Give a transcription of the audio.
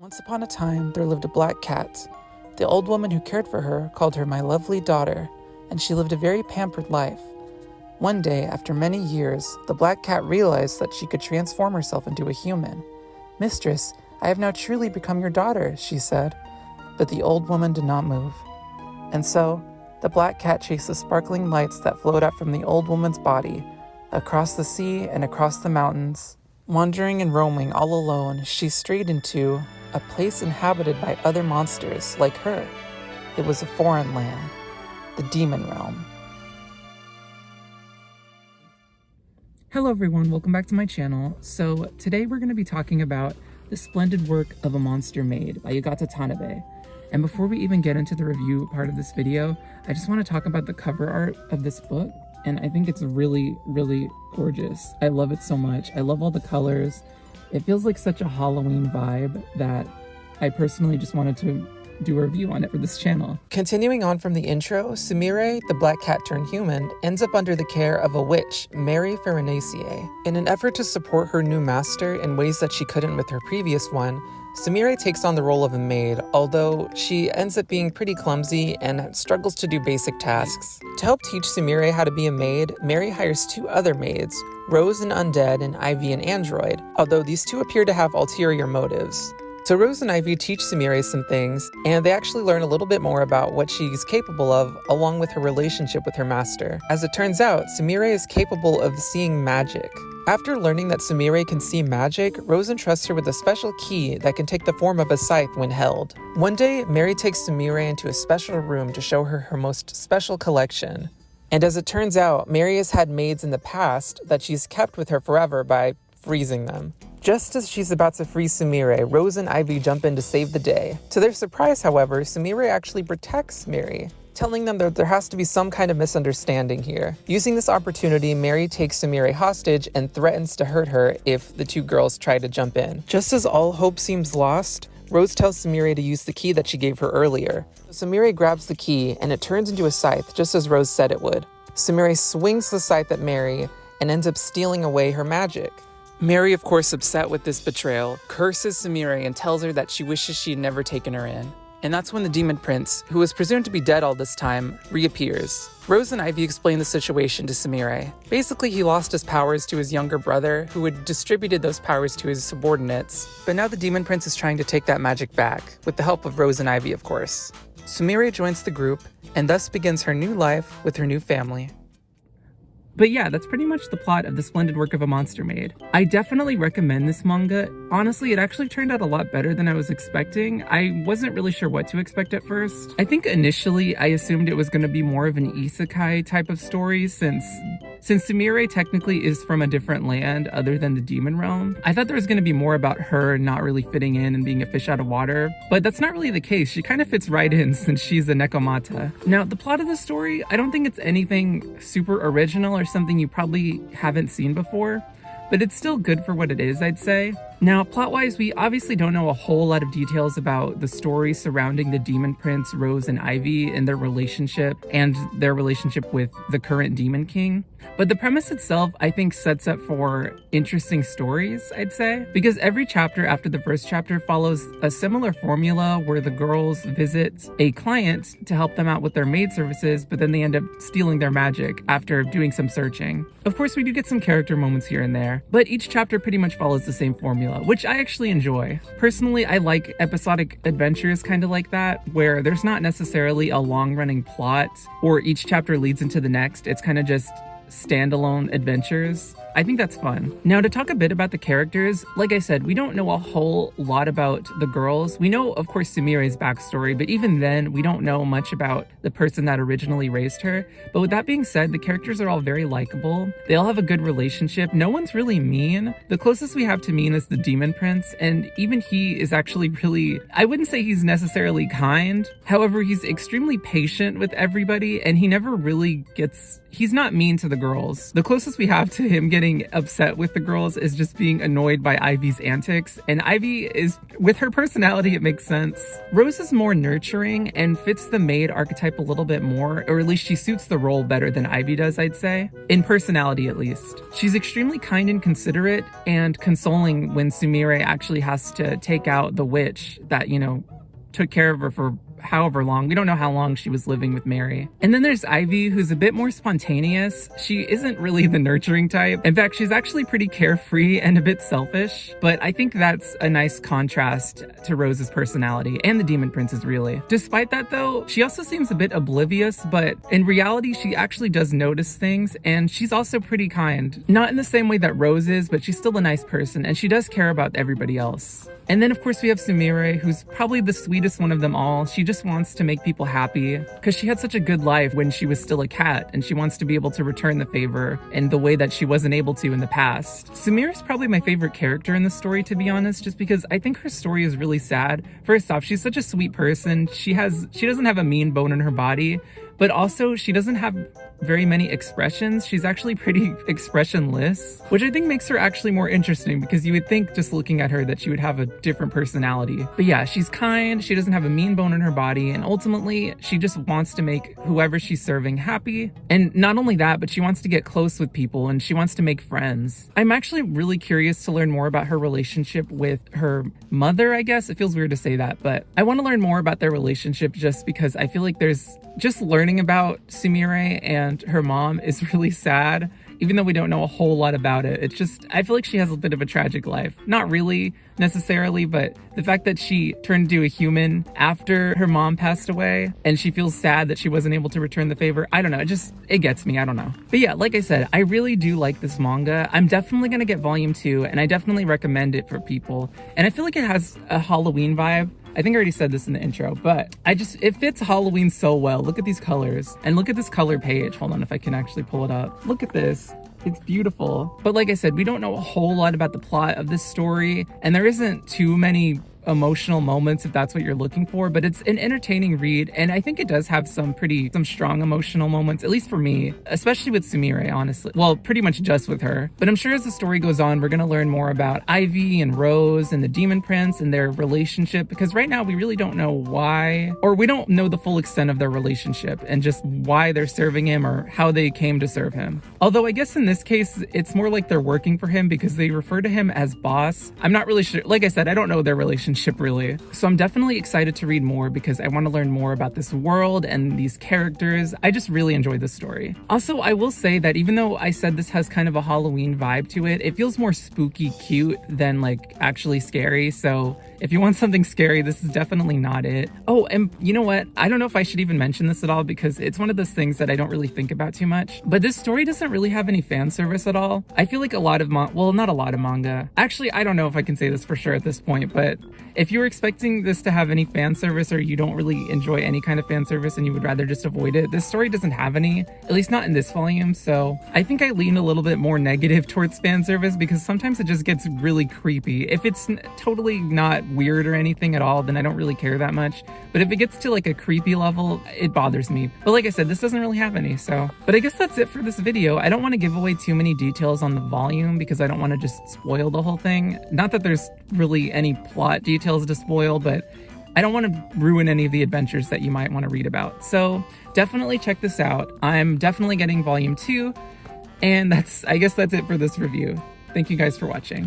Once upon a time, there lived a black cat. The old woman who cared for her called her my lovely daughter, and she lived a very pampered life. One day, after many years, the black cat realized that she could transform herself into a human. "Mistress, I have now truly become your daughter," she said. But the old woman did not move. And so, the black cat chased the sparkling lights that flowed out from the old woman's body, across the sea and across the mountains. Wandering and roaming all alone, she strayed into a place inhabited by other monsters like her. It was a foreign land, the demon realm. Hello everyone, welcome back to my channel. So today we're going to be talking about The Splendid Work of a Monster Maid by Yugata Tanabe. And before we even get into the review part of this video, I just want to talk about the cover art of this book. And I think it's really, really gorgeous. I love it so much. I love all the colors. It feels like such a Halloween vibe that I personally just wanted to do a review on it for this channel. Continuing on from the intro, Sumire, the black cat turned human, ends up under the care of a witch, Mary Farinaceae. In an effort to support her new master in ways that she couldn't with her previous one, Sumire takes on the role of a maid, although she ends up being pretty clumsy and struggles to do basic tasks. To help teach Sumire how to be a maid, Mary hires two other maids, Rose an undead and Ivy an android, although these two appear to have ulterior motives. So Rose and Ivy teach Sumire some things, and they actually learn a little bit more about what she's capable of, along with her relationship with her master. As it turns out, Sumire is capable of seeing magic. After learning that Sumire can see magic, Rose entrusts her with a special key that can take the form of a scythe when held. One day, Mary takes Sumire into a special room to show her most special collection. And as it turns out, Mary has had maids in the past that she's kept with her forever by freezing them. Just as she's about to free Sumire, Rose and Ivy jump in to save the day. To their surprise, however, Sumire actually protects Mary, telling them that there has to be some kind of misunderstanding here. Using this opportunity, Mary takes Sumire hostage and threatens to hurt her if the two girls try to jump in. Just as all hope seems lost, Rose tells Sumire to use the key that she gave her earlier. Sumire grabs the key and it turns into a scythe, just as Rose said it would. Sumire swings the scythe at Mary and ends up stealing away her magic. Mary, of course, upset with this betrayal, curses Sumire and tells her that she wishes she had never taken her in. And that's when the demon prince, who was presumed to be dead all this time, reappears. Rose and Ivy explain the situation to Sumire. Basically, he lost his powers to his younger brother, who had distributed those powers to his subordinates. But now the demon prince is trying to take that magic back, with the help of Rose and Ivy, of course. Sumire joins the group, and thus begins her new life with her new family. But yeah, that's pretty much the plot of The Splendid Work of a Monster Maid. I definitely recommend this manga. Honestly, it actually turned out a lot better than I was expecting. I wasn't really sure what to expect at first. I think initially I assumed it was going to be more of an isekai type of story since Sumire technically is from a different land other than the demon realm. I thought there was going to be more about her not really fitting in and being a fish out of water, but that's not really the case. She kind of fits right in since she's a nekomata. Now, the plot of the story, I don't think it's anything super original or something you probably haven't seen before, but it's still good for what it is, I'd say. Now, plot-wise, we obviously don't know a whole lot of details about the story surrounding the demon prince, Rose and Ivy, and their relationship with the current demon king. But the premise itself, I think, sets up for interesting stories, I'd say, because every chapter after the first chapter follows a similar formula where the girls visit a client to help them out with their maid services, but then they end up stealing their magic after doing some searching. Of course, we do get some character moments here and there, but each chapter pretty much follows the same formula, which I actually enjoy. Personally, I like episodic adventures kind of like that, where there's not necessarily a long-running plot or each chapter leads into the next. It's kind of just standalone adventures. I think that's fun. Now, to talk a bit about the characters, like I said, we don't know a whole lot about the girls. We know, of course, Sumire's backstory, but even then, we don't know much about the person that originally raised her. But with that being said, the characters are all very likable. They all have a good relationship. No one's really mean. The closest we have to mean is the demon prince, and even he is actually really, I wouldn't say he's necessarily kind. However, he's extremely patient with everybody, and he never really he's not mean to the girls. The closest we have to him getting getting upset with the girls is just being annoyed by Ivy's antics. And Ivy is, with her personality, it makes sense. Rose is more nurturing and fits the maid archetype a little bit more, or at least she suits the role better than Ivy does, I'd say. In personality, at least. She's extremely kind and considerate and consoling when Sumire actually has to take out the witch that, you know, took care of her for however long. We don't know how long she was living with Mary. And then there's Ivy, who's a bit more spontaneous. She isn't really the nurturing type. In fact, she's actually pretty carefree and a bit selfish, but I think that's a nice contrast to Rose's personality and the Demon Prince's, really. Despite that though, she also seems a bit oblivious, but in reality, she actually does notice things, and she's also pretty kind. Not in the same way that Rose is, but she's still a nice person, and she does care about everybody else. And then of course we have Sumire, who's probably the sweetest one of them all. She just wants to make people happy because she had such a good life when she was still a cat, and she wants to be able to return the favor in the way that she wasn't able to in the past. Sumire is probably my favorite character in the story, to be honest, just because I think her story is really sad. First off, she's such a sweet person. She doesn't have a mean bone in her body, but also she doesn't have very many expressions. She's actually pretty expressionless, which I think makes her actually more interesting, because you would think just looking at her that she would have a different personality. But yeah, she's kind, she doesn't have a mean bone in her body, and ultimately she just wants to make whoever she's serving happy. And not only that, but she wants to get close with people and she wants to make friends. I'm actually really curious to learn more about her relationship with her mother, I guess. It feels weird to say that, but I want to learn more about their relationship just because I feel like just learning about Sumire and her mom is really sad, even though we don't know a whole lot about it. It's just, I feel like she has a bit of a tragic life. Not really necessarily, but the fact that she turned into a human after her mom passed away and she feels sad that she wasn't able to return the favor. I don't know, it gets me, I don't know. But yeah, like I said, I really do like this manga. I'm definitely gonna get volume 2, and I definitely recommend it for people. And I feel like it has a Halloween vibe. I think I already said this in the intro, but it fits Halloween so well. Look at these colors, and look at this color page. Hold on, if I can actually pull it up. Look at this. It's beautiful. But like I said, we don't know a whole lot about the plot of this story, and there isn't too many emotional moments if that's what you're looking for, but it's an entertaining read, and I think it does have some strong emotional moments, at least for me, especially with Sumire, honestly. Well, pretty much just with her. But I'm sure as the story goes on, we're gonna learn more about Ivy and Rose and the Demon Prince and their relationship, because right now we really don't know why, or we don't know the full extent of their relationship and just why they're serving him or how they came to serve him. Although I guess in this case, it's more like they're working for him because they refer to him as boss. I'm not really sure. Like I said, I don't know their relationship really. So I'm definitely excited to read more because I want to learn more about this world and these characters. I just really enjoyed this story. Also, I will say that even though I said this has kind of a Halloween vibe to it, it feels more spooky cute than like actually scary. So if you want something scary, this is definitely not it. Oh, and you know what? I don't know if I should even mention this at all because it's one of those things that I don't really think about too much. But this story doesn't really have any fan service at all. I feel like a lot of well, not a lot of manga. Actually, I don't know if I can say this for sure at this point, but if you're expecting this to have any fan service or you don't really enjoy any kind of fan service and you would rather just avoid it, this story doesn't have any, at least not in this volume. So I think I lean a little bit more negative towards fan service because sometimes it just gets really creepy. If it's totally not weird or anything at all, then I don't really care that much. But if it gets to like a creepy level, it bothers me. But like I said, this doesn't really have any. But I guess that's it for this video. I don't want to give away too many details on the volume because I don't want to just spoil the whole thing. Not that there's really any plot details to spoil, but I don't want to ruin any of the adventures that you might want to read about. So definitely check this out. I'm definitely getting volume 2, and I guess that's it for this review. Thank you guys for watching.